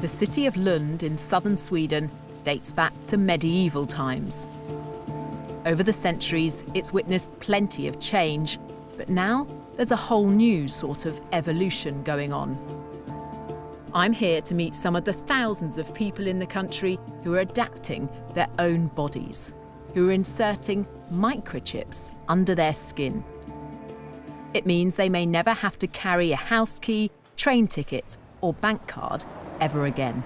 The city of Lund in southern Sweden dates back to medieval times. Over the centuries, it's witnessed plenty of change, but now there's a whole new sort of evolution going on. I'm here to meet some of the thousands of people in the country who are adapting their own bodies, who are inserting microchips under their skin. It means they may never have to carry a house key, train ticket or bank card ever again.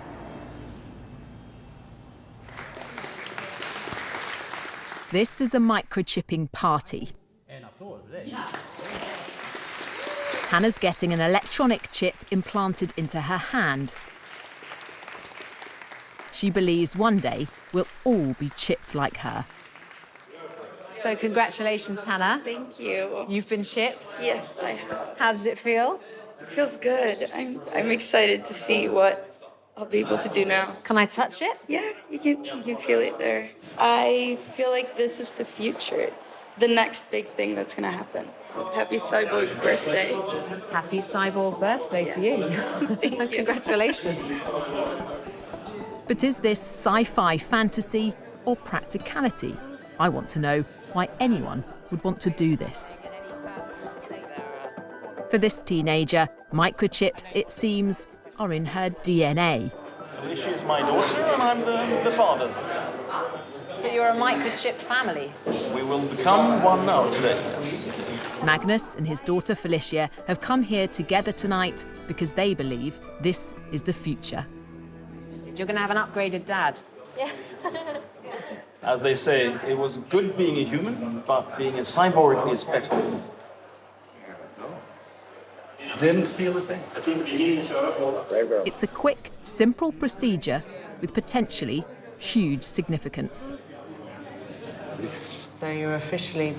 This is a microchipping party. Hannah's getting an electronic chip implanted into her hand. She believes one day we'll all be chipped like her. So congratulations, Hannah. Thank you. You've been chipped. Yes, I have. How does it feel? It feels good. I'm excited to see what I'll be able to do now. Can I touch it? Yeah, you can feel it there. I feel like this is the future. It's the next big thing that's gonna happen. Happy cyborg birthday. Happy cyborg birthday to you. Thank you. Congratulations. But is this sci-fi fantasy or practicality? I want to know why anyone would want to do this. For this teenager, microchips, it seems, are in her DNA. Felicia is my daughter and I'm the father. So you're a microchipped family? We will become one now today. Magnus and his daughter Felicia have come here together tonight because they believe this is the future. You're going to have an upgraded dad. Yeah. As they say, it was good being a human, but being a cyborg is better. Didn't feel a thing. It's a quick, simple procedure with potentially huge significance. So you're officially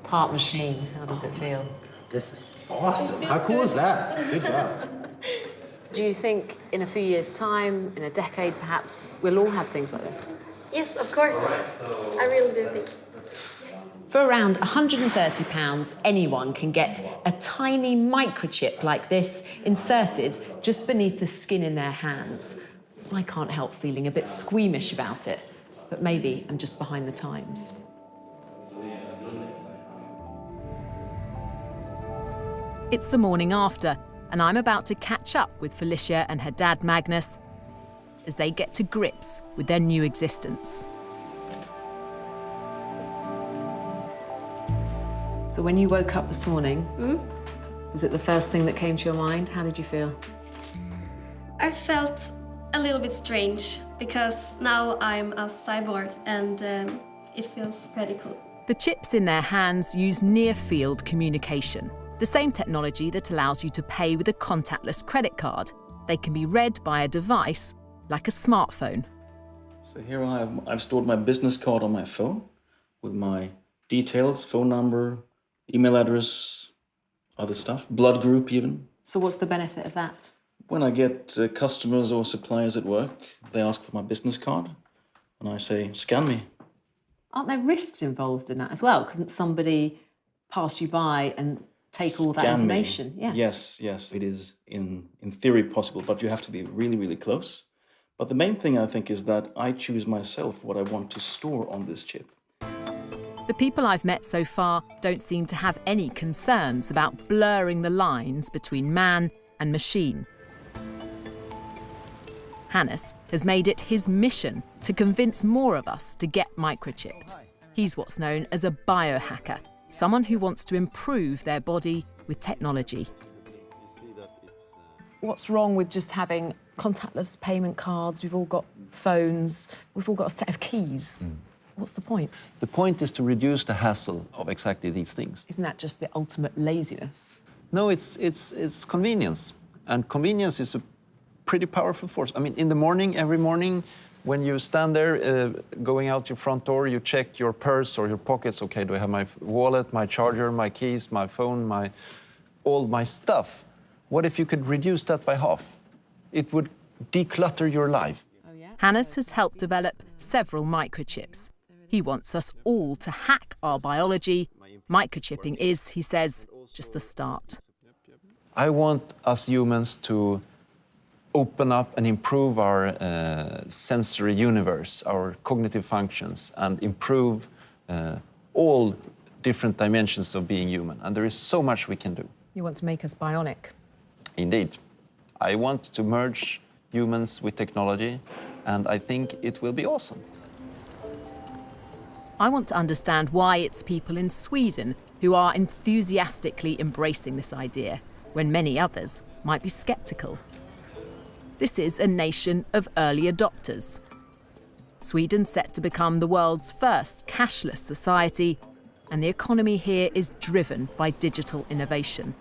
part machine. How does it feel? This is awesome. How cool is that? Good job. Do you think in a few years' time, in a decade perhaps, we'll all have things like this? Yes, of course. I really do think. For around £130, anyone can get a tiny microchip like this inserted just beneath the skin in their hands. I can't help feeling a bit squeamish about it, but maybe I'm just behind the times. It's the morning after, and I'm about to catch up with Felicia and her dad Magnus as they get to grips with their new existence. So when you woke up this morning, was it the first thing that came to your mind? How did you feel? I felt a little bit strange because now I'm a cyborg and it feels pretty cool. The chips in their hands use near-field communication, the same technology that allows you to pay with a contactless credit card. They can be read by a device like a smartphone. So here I've stored my business card on my phone with my details, phone number, email address, other stuff, blood group even. So what's the benefit of that? When I get customers or suppliers at work, they ask for my business card and I say, scan me. Aren't there risks involved in that as well? Couldn't somebody pass you by and take all that Scan me. information? Yes, it is in theory possible, but you have to be really, really close. But the main thing I think is that I choose myself what I want to store on this chip. The people I've met so far don't seem to have any concerns about blurring the lines between man and machine. Hannes has made it his mission to convince more of us to get microchipped. He's what's known as a biohacker, someone who wants to improve their body with technology. What's wrong with just having contactless payment cards? We've all got phones. We've all got a set of keys. What's the point? The point is to reduce the hassle of exactly these things. Isn't that just the ultimate laziness? No, it's convenience. And convenience is a pretty powerful force. I mean, in the morning, every morning, when you stand there, going out your front door, you check your purse or your pockets. Okay, do I have my wallet, my charger, my keys, my phone, all my stuff? What if you could reduce that by half? It would declutter your life. Hannes has helped develop several microchips. He wants us all to hack our biology. Microchipping is, he says, just the start. I want us humans to open up and improve our sensory universe, our cognitive functions, and improve all different dimensions of being human. And there is so much we can do. You want to make us bionic? Indeed. I want to merge humans with technology, and I think it will be awesome. I want to understand why it's people in Sweden who are enthusiastically embracing this idea, when many others might be sceptical. This is a nation of early adopters. Sweden's set to become the world's first cashless society, and the economy here is driven by digital innovation.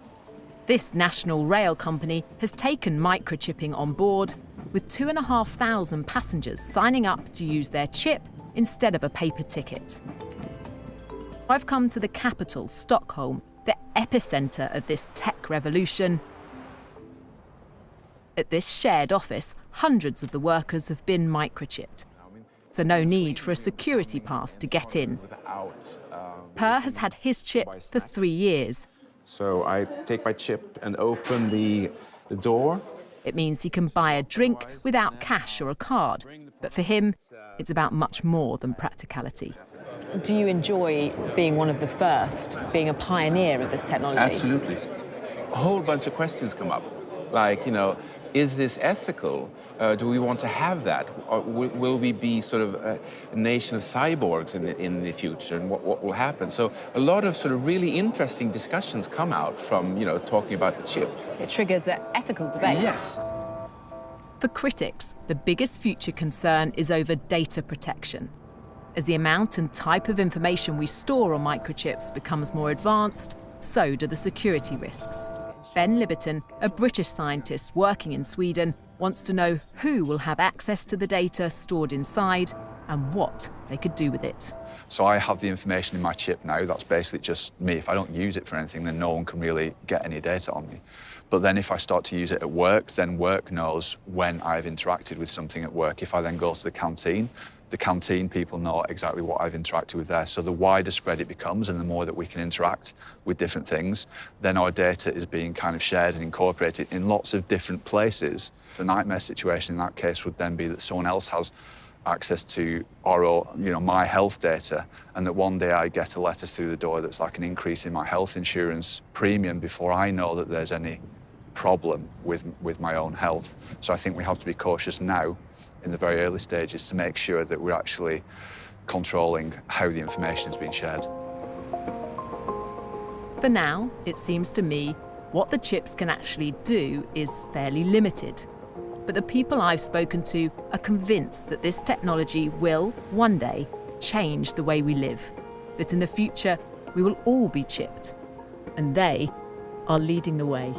This national rail company has taken microchipping on board, with 2,500 passengers signing up to use their chip instead of a paper ticket. I've come to the capital, Stockholm, the epicenter of this tech revolution. At this shared office, hundreds of the workers have been microchipped, so no need for a security pass to get in. Per has had his chip for 3 years. So I take my chip and open the door. It means he can buy a drink without cash or a card, but for him, it's about much more than practicality. Do you enjoy being one of the first, being a pioneer of this technology? Absolutely. A whole bunch of questions come up, like, you know, is this ethical? Do we want to have that? Or will we be sort of a nation of cyborgs in the future, and what will happen? So a lot of sort of really interesting discussions come out from, you know, talking about the chip. It triggers an ethical debate. Yes. For critics, the biggest future concern is over data protection. As the amount and type of information we store on microchips becomes more advanced, so do the security risks. Ben Libberton, a British scientist working in Sweden, wants to know who will have access to the data stored inside and what they could do with it. So I have the information in my chip now. That's basically just me. If I don't use it for anything, then no one can really get any data on me. But then if I start to use it at work, then work knows when I've interacted with something at work. If I then go to the canteen people know exactly what I've interacted with there. So the wider spread it becomes and the more that we can interact with different things, then our data is being kind of shared and incorporated in lots of different places. The nightmare situation in that case would then be that someone else has access to my health data, and that one day I get a letter through the door that's like an increase in my health insurance premium before I know that there's any problem with my own health. So I think we have to be cautious now in the very early stages to make sure that we're actually controlling how the information is being shared. For now, it seems to me, what the chips can actually do is fairly limited. But the people I've spoken to are convinced that this technology will, one day, change the way we live. That in the future, we will all be chipped. And they are leading the way.